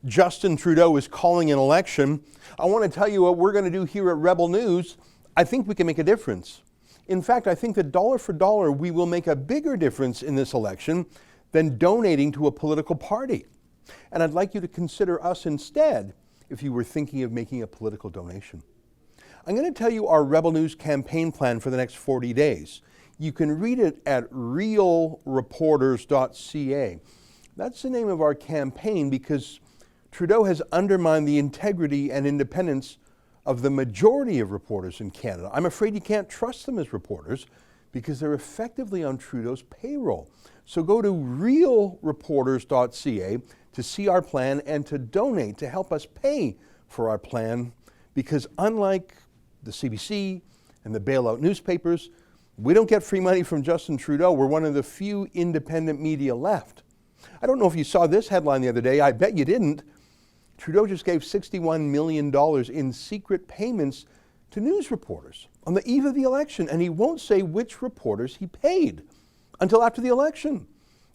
Justin Trudeau is calling an election. I want to tell you what we're going to do here at Rebel News. I think we can make a difference. In fact, I think that dollar for dollar, we will make a bigger difference in this election than donating to a political party. And I'd like you to consider us instead if you were thinking of making a political donation. I'm going to tell you our Rebel News campaign plan for the next 40 days. You can read it at realreporters.ca. That's the name of our campaign because Trudeau has undermined the integrity and independence of the majority of reporters in Canada. I'm afraid you can't trust them as reporters because they're effectively on Trudeau's payroll. So go to realreporters.ca to see our plan and to donate to help us pay for our plan, because unlike the CBC and the bailout newspapers, we don't get free money from Justin Trudeau. We're one of the few independent media left. I don't know if you saw this headline the other day. I bet you didn't. Trudeau just gave $61 million in secret payments to news reporters on the eve of the election, and he won't say which reporters he paid until after the election.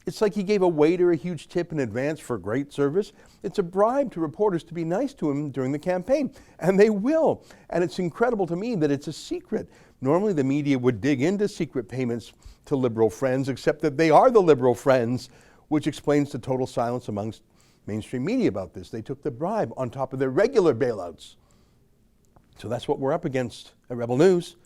It's like he gave a waiter a huge tip in advance for great service. It's a bribe to reporters to be nice to him during the campaign, and they will. And it's incredible to me that it's a secret. Normally the media would dig into secret payments to Liberal friends, except that they are the Liberal friends, which explains the total silence amongst mainstream media about this. They took the bribe on top of their regular bailouts. So that's what we're up against at Rebel News.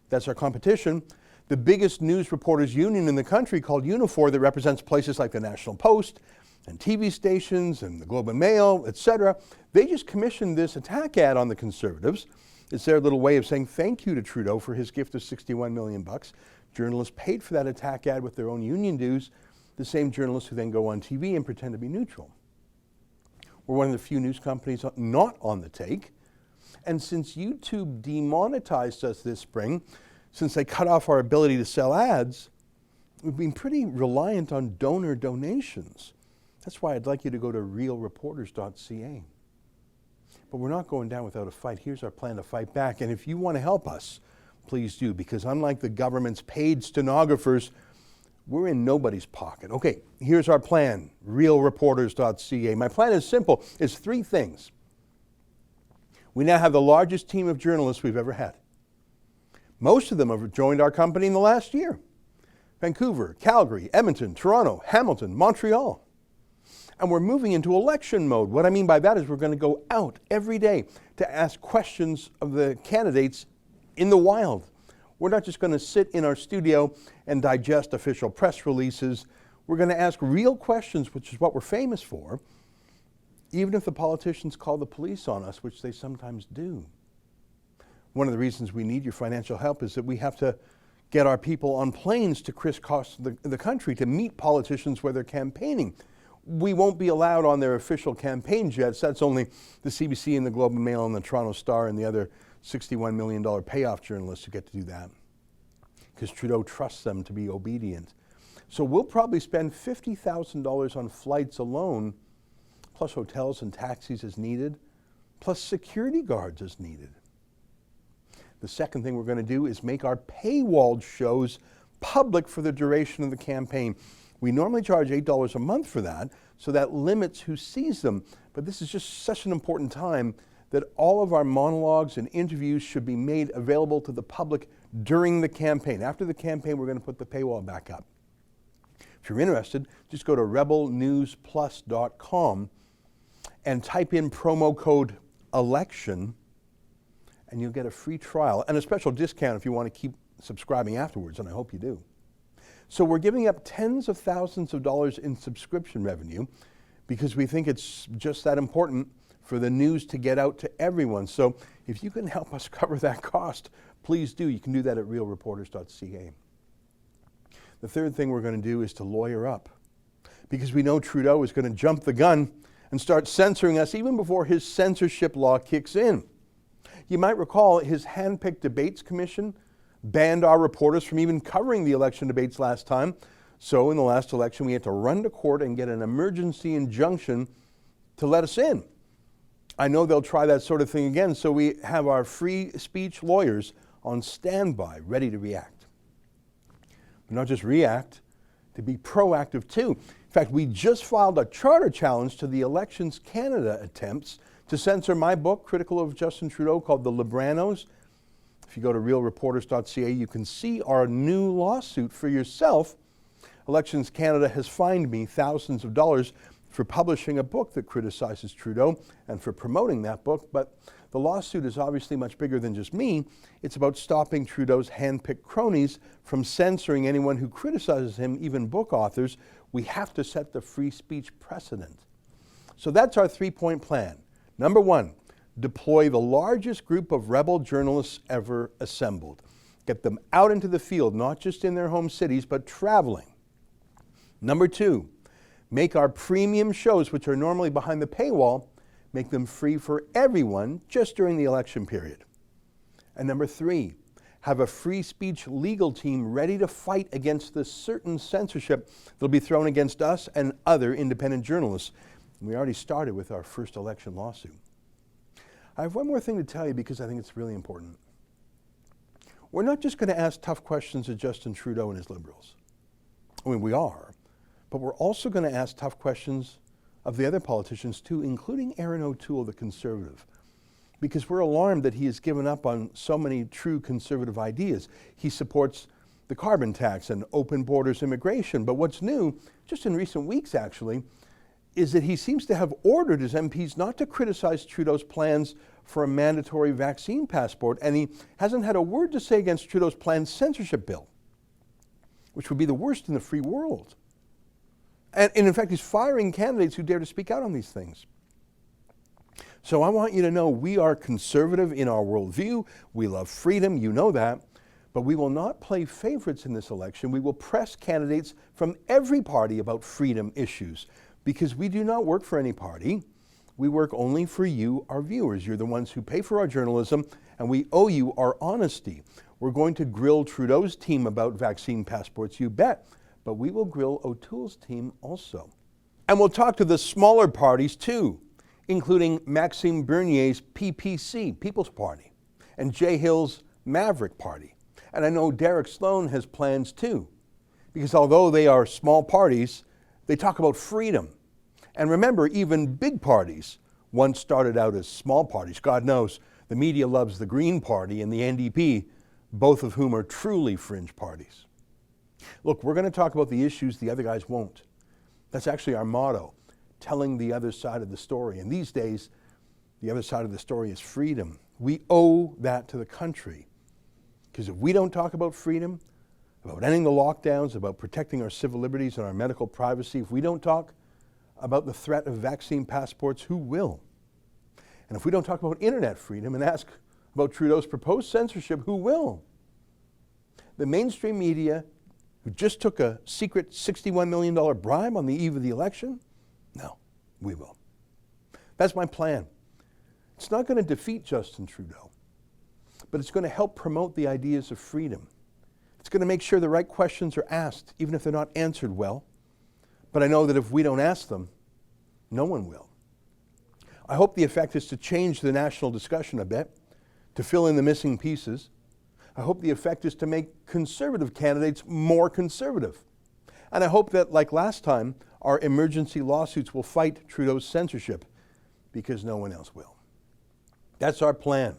That's our competition. The biggest news reporters union in the country, called Unifor, that represents places like the National Post and TV stations and the Globe and Mail, etc. They just commissioned this attack ad on the Conservatives. It's their little way of saying thank you to Trudeau for his gift of $61 million. Journalists paid for that attack ad with their own union dues, the same journalists who then go on TV and pretend to be neutral. We're one of the few news companies not on the take. And since YouTube demonetized us this spring, since they cut off our ability to sell ads, we've been pretty reliant on donor donations. That's why I'd like you to go to realreporters.ca. But we're not going down without a fight. Here's our plan to fight back. And if you want to help us, please do, because unlike the government's paid stenographers, we're in nobody's pocket. Okay, here's our plan, realreporters.ca. My plan is simple. It's three things. We now have the largest team of journalists we've ever had. Most of them have joined our company in the last year. Vancouver, Calgary, Edmonton, Toronto, Hamilton, Montreal. And we're moving into election mode. What I mean by that is we're going to go out every day to ask questions of the candidates in the wild. We're not just going to sit in our studio and digest official press releases. We're going to ask real questions, which is what we're famous for, even if the politicians call the police on us, which they sometimes do. One of the reasons we need your financial help is that we have to get our people on planes to crisscross the country to meet politicians where they're campaigning. We won't be allowed on their official campaign jets. That's only the CBC and the Globe and Mail and the Toronto Star and the other $61 million payoff journalists who get to do that, because Trudeau trusts them to be obedient. So we'll probably spend $50,000 on flights alone, plus hotels and taxis as needed, plus security guards as needed. The second thing we're going to do is make our paywalled shows public for the duration of the campaign. We normally charge $8 a month for that, so that limits who sees them. But this is just such an important time that all of our monologues and interviews should be made available to the public during the campaign. After the campaign, we're going to put the paywall back up. If you're interested, just go to rebelnewsplus.com and type in promo code ELECTION, and you'll get a free trial and a special discount if you want to keep subscribing afterwards, and I hope you do. So we're giving up tens of thousands of dollars in subscription revenue because we think it's just that important for the news to get out to everyone. So if you can help us cover that cost, please do. You can do that at realreporters.ca. The third thing we're going to do is to lawyer up, because we know Trudeau is going to jump the gun and start censoring us even before his censorship law kicks in. You might recall his hand-picked debates commission banned our reporters from even covering the election debates last time. So in the last election, we had to run to court and get an emergency injunction to let us in. I know they'll try that sort of thing again, so we have our free speech lawyers on standby, ready to react. But not just react, to be proactive too. In fact, we just filed a charter challenge to the Elections Canada attempts to censor my book, critical of Justin Trudeau, called The Libranos. If you go to realreporters.ca, you can see our new lawsuit for yourself. Elections Canada has fined me thousands of dollars for publishing a book that criticizes Trudeau and for promoting that book, but the lawsuit is obviously much bigger than just me. It's about stopping Trudeau's hand-picked cronies from censoring anyone who criticizes him, even book authors. We have to set the free speech precedent. So that's our three-point plan. Number one, deploy the largest group of rebel journalists ever assembled. Get them out into the field, not just in their home cities, but traveling. Number two, make our premium shows, which are normally behind the paywall, make them free for everyone just during the election period. And number three, have a free speech legal team ready to fight against the certain censorship that'll be thrown against us and other independent journalists. We already started with our first election lawsuit. I have one more thing to tell you because I think it's really important. We're not just going to ask tough questions of Justin Trudeau and his Liberals. I mean, we are. But we're also going to ask tough questions of the other politicians too, including Erin O'Toole, the Conservative, because we're alarmed that he has given up on so many true Conservative ideas. He supports the carbon tax and open borders immigration, but what's new, just in recent weeks actually, is that he seems to have ordered his MPs not to criticize Trudeau's plans for a mandatory vaccine passport, and he hasn't had a word to say against Trudeau's planned censorship bill, which would be the worst in the free world. And in fact, he's firing candidates who dare to speak out on these things. So I want you to know we are conservative in our worldview. We love freedom, you know that. But we will not play favorites in this election. We will press candidates from every party about freedom issues because we do not work for any party. We work only for you, our viewers. You're the ones who pay for our journalism, and we owe you our honesty. We're going to grill Trudeau's team about vaccine passports, you bet. But we will grill O'Toole's team also. And we'll talk to the smaller parties too, including Maxime Bernier's PPC, People's Party, and Jay Hill's Maverick Party. And I know Derek Sloan has plans too, because although they are small parties, they talk about freedom. And remember, even big parties once started out as small parties. God knows, the media loves the Green Party and the NDP, both of whom are truly fringe parties. Look, we're going to talk about the issues the other guys won't. That's actually our motto, telling the other side of the story. And these days, the other side of the story is freedom. We owe that to the country. Because if we don't talk about freedom, about ending the lockdowns, about protecting our civil liberties and our medical privacy, if we don't talk about the threat of vaccine passports, who will? And if we don't talk about internet freedom and ask about Trudeau's proposed censorship, who will? The mainstream media who just took a secret $61 million bribe on the eve of the election? No, we will. That's my plan. It's not going to defeat Justin Trudeau, but it's going to help promote the ideas of freedom. It's going to make sure the right questions are asked, even if they're not answered well. But I know that if we don't ask them, no one will. I hope the effect is to change the national discussion a bit, to fill in the missing pieces. I hope the effect is to make conservative candidates more conservative. And I hope that, like last time, our emergency lawsuits will fight Trudeau's censorship because no one else will. That's our plan.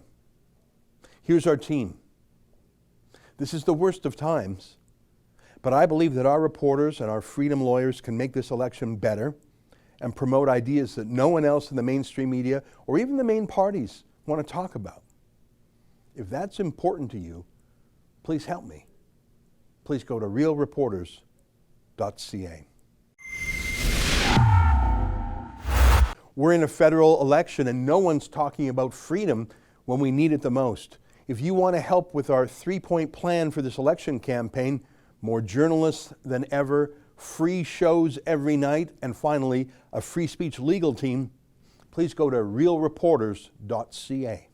Here's our team. This is the worst of times, but I believe that our reporters and our freedom lawyers can make this election better and promote ideas that no one else in the mainstream media or even the main parties want to talk about. If that's important to you, please help me. Please go to realreporters.ca. We're in a federal election and no one's talking about freedom when we need it the most. If you want to help with our three-point plan for this election campaign, more journalists than ever, free shows every night, and finally, a free speech legal team, please go to realreporters.ca.